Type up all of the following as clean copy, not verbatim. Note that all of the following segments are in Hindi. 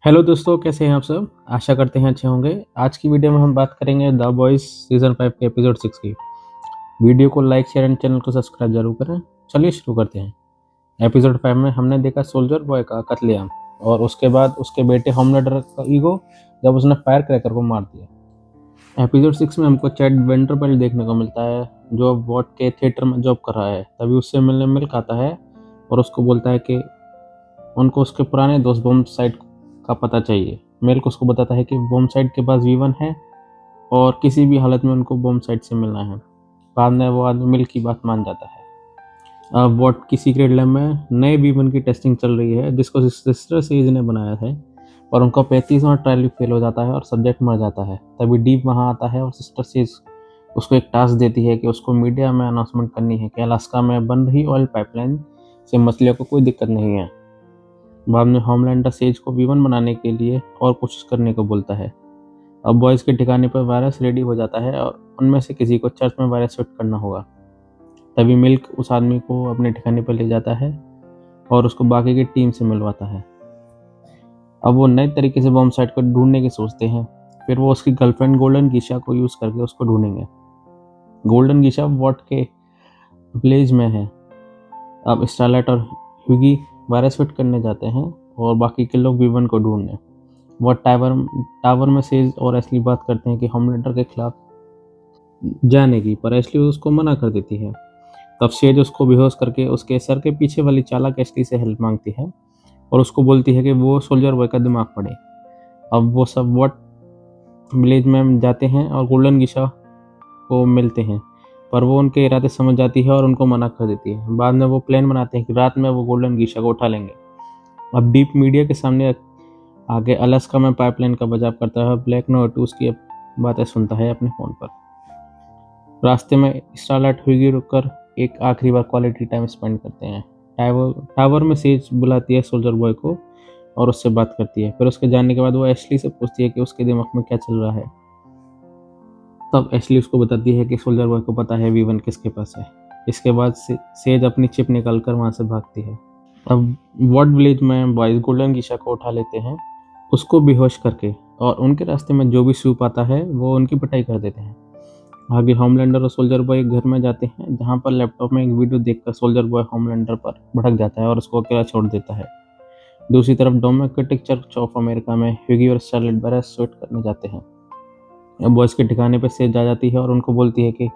हेलो दोस्तों, कैसे हैं आप सब। आशा करते हैं अच्छे होंगे। आज की वीडियो में हम बात करेंगे द बॉयज सीजन 5 के एपिसोड 6 की। वीडियो को लाइक शेयर एंड चैनल को सब्सक्राइब जरूर करें। चलिए शुरू करते हैं। एपिसोड 5 में हमने देखा सोल्जर बॉय का कत्लेआम और उसके बाद उसके बेटे होमलैंडर का ईगो जब उसने फायर क्रैकर को मार दिया। एपिसोड 6 में हमको चैड वेंटरपेल्ट देखने को मिलता है जो वॉट के थिएटर में जॉब कर रहा है। तभी उससे मिलने मिल्क आता है और उसको बोलता है कि उनको उसके पुराने दोस्त बम साइट का पता चाहिए। मिल्क उसको बताता है कि बम साइट के पास वीवन है और किसी भी हालत में उनको बम साइट से मिलना है। बाद में वो आदमी मिल्क की बात मान जाता है। अब वॉट की सीक्रेट लैब में नए वीवन की टेस्टिंग चल रही है जिसको सिस्टर सेज ने बनाया है और उनका 35वां ट्रायल भी फेल हो जाता है और सब्जेक्ट मर जाता है। तभी डीप वहाँ आता है और सिस्टर सेज उसको एक टास्क देती है कि उसको मीडिया में अनाउंसमेंट करनी है कि अलास्का में बन रही ऑयल पाइपलाइन से मछलियों को कोई दिक्कत नहीं है। बाद में होमलैंडर सेज को वीवन बनाने के लिए और कोशिश करने को बोलता है। अब बॉयज के ठिकाने पर वायरस रेडी हो जाता है और उनमें से किसी को चर्च में वायरस फिट करना होगा। तभी मिल्क उस आदमी को अपने ठिकाने पर ले जाता है और उसको बाकी की टीम से मिलवाता है। अब वो नए तरीके से बम साइट को ढूंढने की सोचते हैं। फिर वो उसकी गर्लफ्रेंड गोल्डन गीशा को यूज करके उसको ढूंढेंगे। गोल्डन गीशा वॉट के विलेज में है। अब स्टारलाइट और ह्यूगी वायरस फिट करने जाते हैं और बाकी के लोग वीवन को ढूंढने। वो टावर में सेज और एशली बात करते हैं कि होमलैंडर के खिलाफ जाने की, पर एशली उसको मना कर देती है। तब सेज उसको बेहोश करके उसके सर के पीछे वाली चालाक एशली से हेल्प मांगती है और उसको बोलती है कि वो सोल्जर बॉय का दिमाग पड़े। अब वो सब वॉट विलेज में जाते हैं और गोल्डन गिशा को मिलते हैं, पर वो उनके इरादे समझ जाती है और उनको मना कर देती है। बाद में वो प्लान बनाते हैं कि रात में वो गोल्डन गिशा को उठा लेंगे। अब डीप मीडिया के सामने आगे अलास्का में पाइपलाइन का बचाव करता है और ब्लैक नोट उसकी बातें सुनता है अपने फ़ोन पर। रास्ते में स्टारलाइट हुई रुककर एक आखिरी बार क्वालिटी टाइम स्पेंड करते हैं। टावर में सेज बुलाती है सोल्जर बॉय को और उससे बात करती है। फिर उसके जाने के बाद वो एशली से पूछती है कि उसके दिमाग में क्या चल रहा है। तब एशली उसको बताती है कि सोल्जर बॉय को पता है वीवन किसके पास है। इसके बाद सेज अपनी चिप निकालकर वहाँ से भागती है। अब वॉट विलेज में बॉयज गोल्डन गिशा को उठा लेते हैं उसको बेहोश करके, और उनके रास्ते में जो भी सूप आता है वो उनकी पिटाई कर देते हैं। आगे होमलैंडर और सोल्जर बॉय एक घर में जाते हैं जहाँ पर लैपटॉप में एक वीडियो देखकर सोल्जर बॉय होमलैंडर पर भड़क जाता है और उसको अकेला छोड़ देता है। दूसरी तरफ डेमोक्रेटिक चर्च ऑफ अमेरिका में ह्यूगी और स्टारलाइट बैरस स्वेट करने जाते हैं। अब बॉयज के ठिकाने पर सेज आ जाती है और उनको बोलती है कि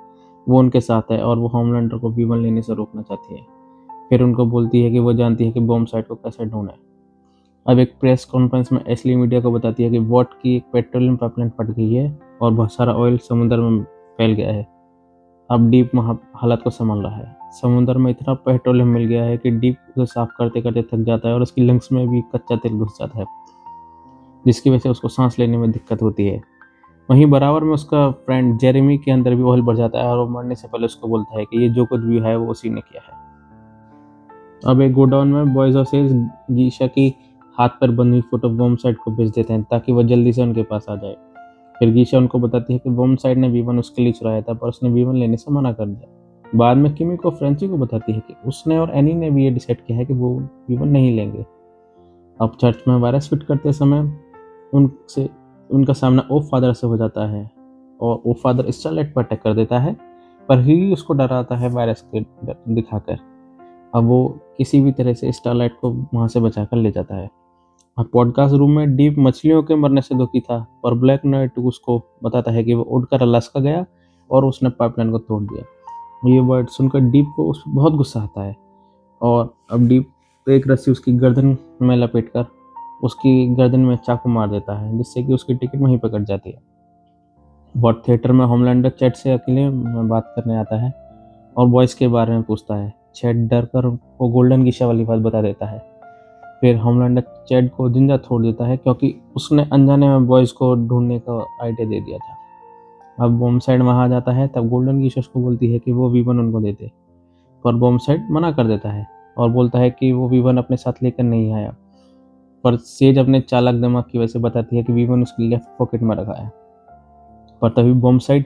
वो उनके साथ है और वो होमलैंडर को वीवन लेने से रोकना चाहती है। फिर उनको बोलती है कि वो जानती है कि बॉम्ब साइट को कैसे ढूंढे। अब एक प्रेस कॉन्फ्रेंस में एशली मीडिया को बताती है कि वॉट की एक पेट्रोलियम पाइपलाइन फट गई है और बहुत सारा ऑयल समुद्र में फैल गया है। अब डीप हालत को संभाल रहा है। समुद्र में इतना पेट्रोलियम मिल गया है कि डीप उसे साफ करते करते थक जाता है और उसकी लंग्स में भी कच्चा तेल घुस जाता है, जिसकी वजह से उसको सांस लेने में दिक्कत होती है। वहीं बराबर में उसका फ्रेंड जेरेमी के अंदर भी ऑयल बढ़ जाता है और वो मरने से पहले उसको बोलता है कि ये जो कुछ भी है वो उसी ने किया है। अब एक गोडाउन में बॉयज और सेज गीशा की हाथ पर बंधी हुई फोटो बॉम्ब साइट को भेज देते हैं ताकि वो जल्दी से उनके पास आ जाए। फिर गीशा उनको बताती है कि बॉम्ब साइट ने वीवन उसके लिए चुराया था पर उसने वीवन लेने से मना कर दिया। बाद में किमी को फ्रेंची को बताती है कि उसने और एनी ने भी ये डिसाइड किया है कि वो वीवन नहीं लेंगे। अब चर्च में वायरस फिट करते समय उनसे उनका सामना ओ फादर से हो जाता है और ओ फादर स्टारलाइट पर अटैक कर देता है, पर ही उसको डराता है वायरस के दिखाकर। अब वो किसी भी तरह से स्टारलाइट को वहाँ से बचा कर ले जाता है। अब पॉडकास्ट रूम में डीप मछलियों के मरने से दुखी था, पर ब्लैक नाइट उसको बताता है कि वो उड़कर अलास्का गया और उसने पाइपलाइन को तोड़ दिया। ये वर्ड सुनकर डीप को बहुत गुस्सा आता है और अब डीप एक रस्सी उसकी गर्दन में लपेटकर उसकी गर्दन में चाकू मार देता है, जिससे कि उसकी टिकट वहीं पर कट जाती है। वॉट थिएटर में होमलैंडर चैट से अकेले में बात करने आता है और बॉयज़ के बारे में पूछता है। चैट डर कर वो गोल्डन गिशा वाली बात बता देता है। फिर होमलैंडर चैट को जिंदा छोड़ देता है क्योंकि उसने अनजाने में बॉयज़ को ढूंढने का आइडिया दे दिया था। अब बॉम्ब साइड वहाँ आ जाता है तब गोल्डन गिशा उसको बोलती है कि वो वीवन उनको दे दे, पर बॉम्ब साइड मना कर देता है और बोलता है कि वो वीवन अपने साथ लेकर नहीं आया। पर सेज अपने चालाक दिमाग की वजह से बताती है कि वीवन उसकी लेफ्ट पॉकेट में रखा है। पर तभी बॉम्ब साइड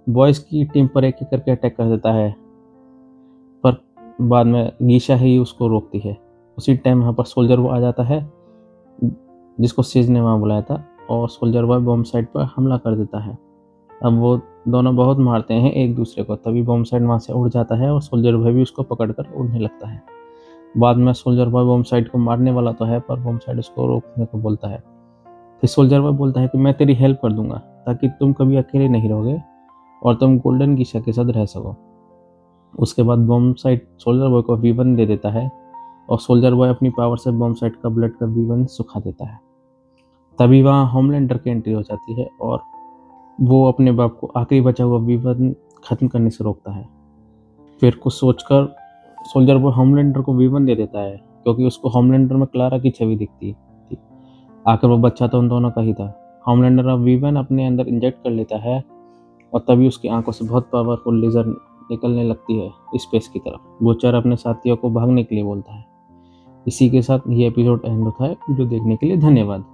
बॉयज़ की टीम पर एक एक करके अटैक कर देता है, पर बाद में गीशा ही उसको रोकती है। उसी टाइम वहाँ पर सोल्जर वो आ जाता है जिसको सीज ने वहाँ बुलाया था, और सोल्जर बॉय बॉम्ब साइट पर हमला कर देता है। अब वो दोनों बहुत मारते हैं एक दूसरे को, तभी बॉम्ब साइट वहाँ से उड़ जाता है और सोल्जर बॉय भी उसको पकड़कर उड़ने लगता है। बाद में सोल्जर बॉय बॉम्ब साइट को मारने वाला तो है, पर बॉम्ब साइट उसको रोकने को बोलता है। फिर सोल्जर बॉय बोलता है कि मैं तेरी हेल्प कर दूंगा ताकि तुम कभी अकेले नहीं रहोगे और तुम गोल्डन गिशा के साथ रह सको। उसके बाद बॉम्ब साइट सोल्जर बॉय को V1 दे देता है और सोल्जर बॉय अपनी पावर से बॉम्ब साइट का ब्लड का V1 सुखा देता है। तभी वहाँ होमलैंडर की एंट्री हो जाती है और वो अपने बाप को आखिरी बचा हुआ V1 खत्म करने से रोकता है। फिर कुछ सोचकर सोल्जर बॉय होमलैंडर को V1 दे देता है, क्योंकि उसको होमलैंडर में क्लारा की छवि दिखती थी। आखिर वो बच्चा तो उन दोनों का ही था। होमलैंडर अब V1 अपने अंदर इंजेक्ट कर लेता है और तभी उसकी आंखों से बहुत पावरफुल लेजर निकलने लगती है स्पेस की तरफ। बूचर अपने साथियों को भागने के लिए बोलता है। इसी के साथ ये एपिसोड एंड होता है। वीडियो देखने के लिए धन्यवाद।